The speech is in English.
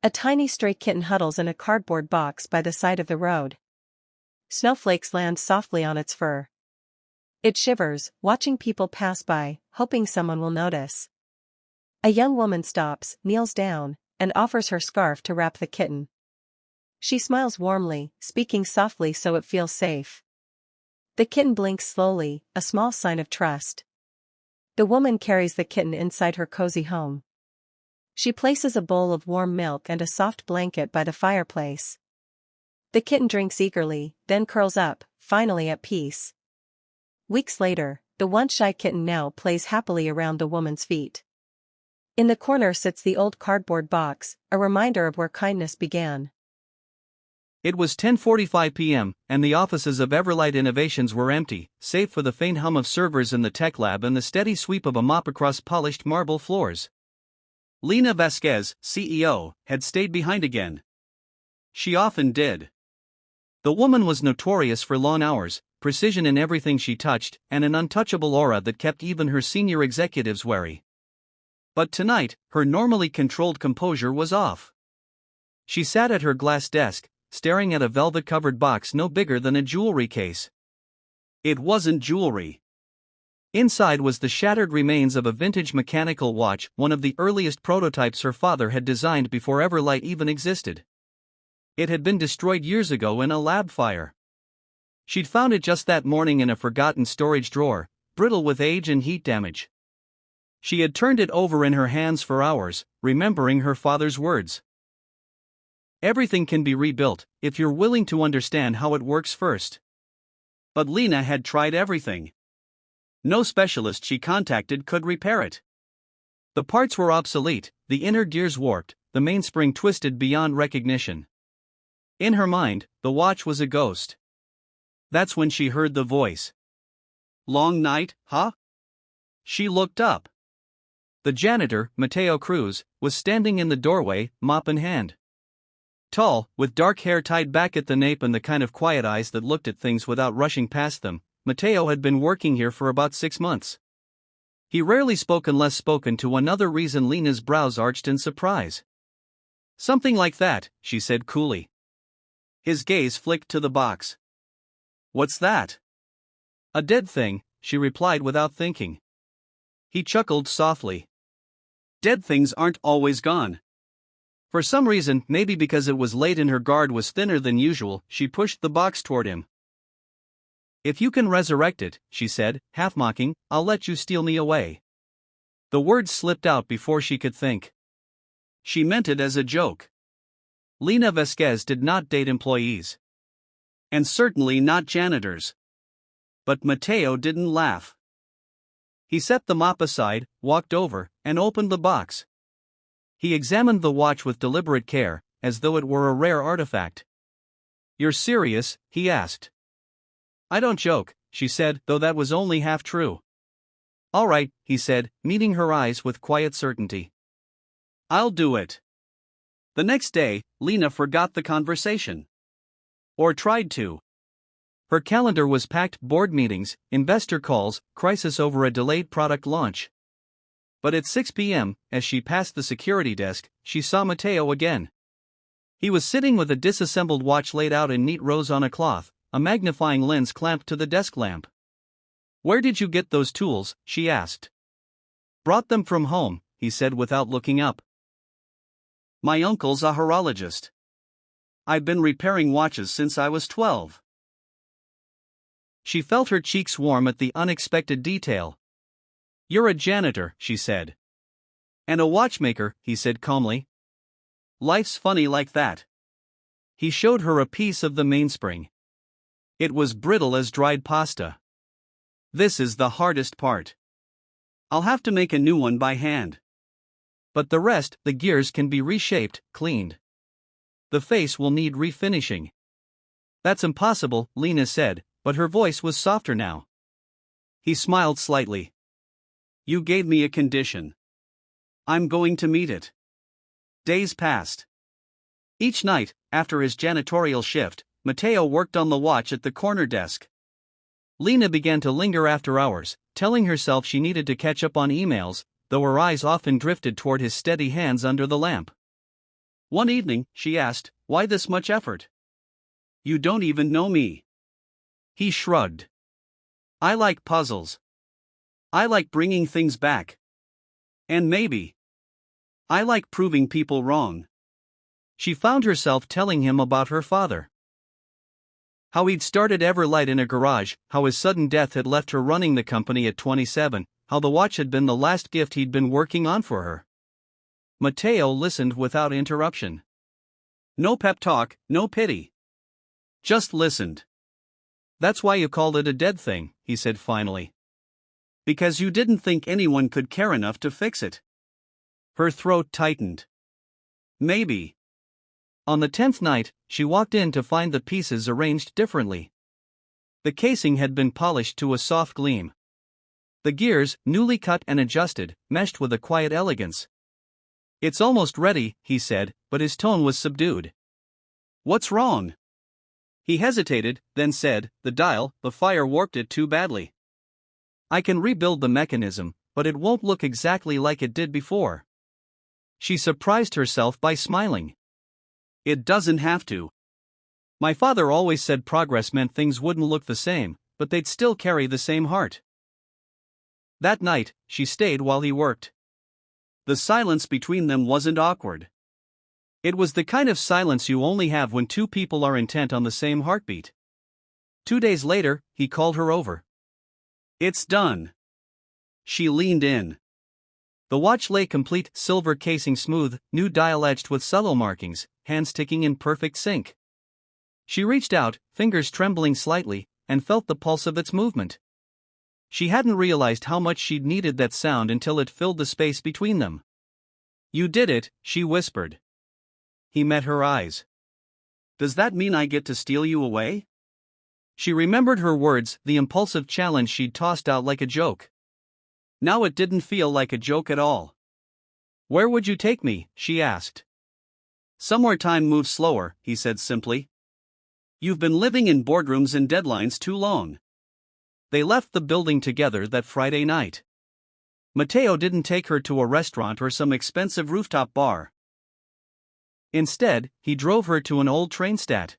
A tiny stray kitten huddles in a cardboard box by the side of the road. Snowflakes land softly on its fur. It shivers, watching people pass by, hoping someone will notice. A young woman stops, kneels down, and offers her scarf to wrap the kitten. She smiles warmly, speaking softly so it feels safe. The kitten blinks slowly, a small sign of trust. The woman carries the kitten inside her cozy home. She places a bowl of warm milk and a soft blanket by the fireplace. The kitten drinks eagerly, then curls up, finally at peace. Weeks later, the once shy kitten now plays happily around the woman's feet. In the corner sits the old cardboard box, a reminder of where kindness began. It was 10:45 p.m., and the offices of Everlight Innovations were empty, save for the faint hum of servers in the tech lab and the steady sweep of a mop across polished marble floors. Lena Vasquez, CEO, had stayed behind again. She often did. The woman was notorious for long hours, precision in everything she touched, and an untouchable aura that kept even her senior executives wary. But tonight, her normally controlled composure was off. She sat at her glass desk, staring at a velvet-covered box no bigger than a jewelry case. It wasn't jewelry. Inside was the shattered remains of a vintage mechanical watch, one of the earliest prototypes her father had designed before Everlight even existed. It had been destroyed years ago in a lab fire. She'd found it just that morning in a forgotten storage drawer, brittle with age and heat damage. She had turned it over in her hands for hours, remembering her father's words. Everything can be rebuilt, if you're willing to understand how it works first. But Lena had tried everything. No specialist she contacted could repair it. The parts were obsolete, the inner gears warped, the mainspring twisted beyond recognition. In her mind, the watch was a ghost. That's when she heard the voice. "Long night, huh?" She looked up. The janitor, Mateo Cruz, was standing in the doorway, mop in hand. Tall, with dark hair tied back at the nape and the kind of quiet eyes that looked at things without rushing past them, Mateo had been working here for about 6 months. He rarely spoke unless spoken to, another reason Lena's brows arched in surprise. "Something like that," she said coolly. His gaze flicked to the box. "What's that?" "A dead thing," she replied without thinking. He chuckled softly. "Dead things aren't always gone." For some reason, maybe because it was late and her guard was thinner than usual, she pushed the box toward him. "If you can resurrect it," she said, half mocking, "I'll let you steal me away." The words slipped out before she could think. She meant it as a joke. Lena Vasquez did not date employees. And certainly not janitors. But Mateo didn't laugh. He set the mop aside, walked over, and opened the box. He examined the watch with deliberate care, as though it were a rare artifact. "You're serious?" he asked. "I don't joke," she said, though that was only half true. "All right," he said, meeting her eyes with quiet certainty. "I'll do it." The next day, Lena forgot the conversation. Or tried to. Her calendar was packed: board meetings, investor calls, crisis over a delayed product launch. But at 6 p.m., as she passed the security desk, she saw Mateo again. He was sitting with a disassembled watch laid out in neat rows on a cloth, a magnifying lens clamped to the desk lamp. "Where did you get those tools?" she asked. "Brought them from home," he said without looking up. "My uncle's a horologist. I've been repairing watches since I was 12. She felt her cheeks warm at the unexpected detail. "You're a janitor," she said. "And a watchmaker," he said calmly. "Life's funny like that." He showed her a piece of the mainspring. It was brittle as dried pasta. "This is the hardest part. I'll have to make a new one by hand. But the rest, the gears can be reshaped, cleaned. The face will need refinishing." "That's impossible," Lena said, but her voice was softer now. He smiled slightly. "You gave me a condition. I'm going to meet it." Days passed. Each night, after his janitorial shift, Mateo worked on the watch at the corner desk. Lena began to linger after hours, telling herself she needed to catch up on emails, though her eyes often drifted toward his steady hands under the lamp. One evening, she asked, "Why this much effort? You don't even know me." He shrugged. "I like puzzles. I like bringing things back. And maybe I like proving people wrong." She found herself telling him about her father. How he'd started Everlight in a garage, how his sudden death had left her running the company at 27, how the watch had been the last gift he'd been working on for her. Matteo listened without interruption. No pep talk, no pity. Just listened. "That's why you called it a dead thing," he said finally. "Because you didn't think anyone could care enough to fix it." Her throat tightened. Maybe. On the 10th night, she walked in to find the pieces arranged differently. The casing had been polished to a soft gleam. The gears, newly cut and adjusted, meshed with a quiet elegance. "It's almost ready," he said, but his tone was subdued. "What's wrong?" He hesitated, then said, "The dial, the fire warped it too badly. I can rebuild the mechanism, but it won't look exactly like it did before." She surprised herself by smiling. "It doesn't have to. My father always said progress meant things wouldn't look the same, but they'd still carry the same heart." That night, she stayed while he worked. The silence between them wasn't awkward. It was the kind of silence you only have when two people are intent on the same heartbeat. 2 days later, he called her over. "It's done." She leaned in. The watch lay complete, silver casing smooth, new dial etched with subtle markings, hands ticking in perfect sync. She reached out, fingers trembling slightly, and felt the pulse of its movement. She hadn't realized how much she'd needed that sound until it filled the space between them. "You did it," she whispered. He met her eyes. "Does that mean I get to steal you away?" She remembered her words, the impulsive challenge she'd tossed out like a joke. Now it didn't feel like a joke at all. "Where would you take me?" she asked. "Somewhere time moves slower," he said simply. "You've been living in boardrooms and deadlines too long." They left the building together that Friday night. Matteo didn't take her to a restaurant or some expensive rooftop bar. Instead, he drove her to an old train stat.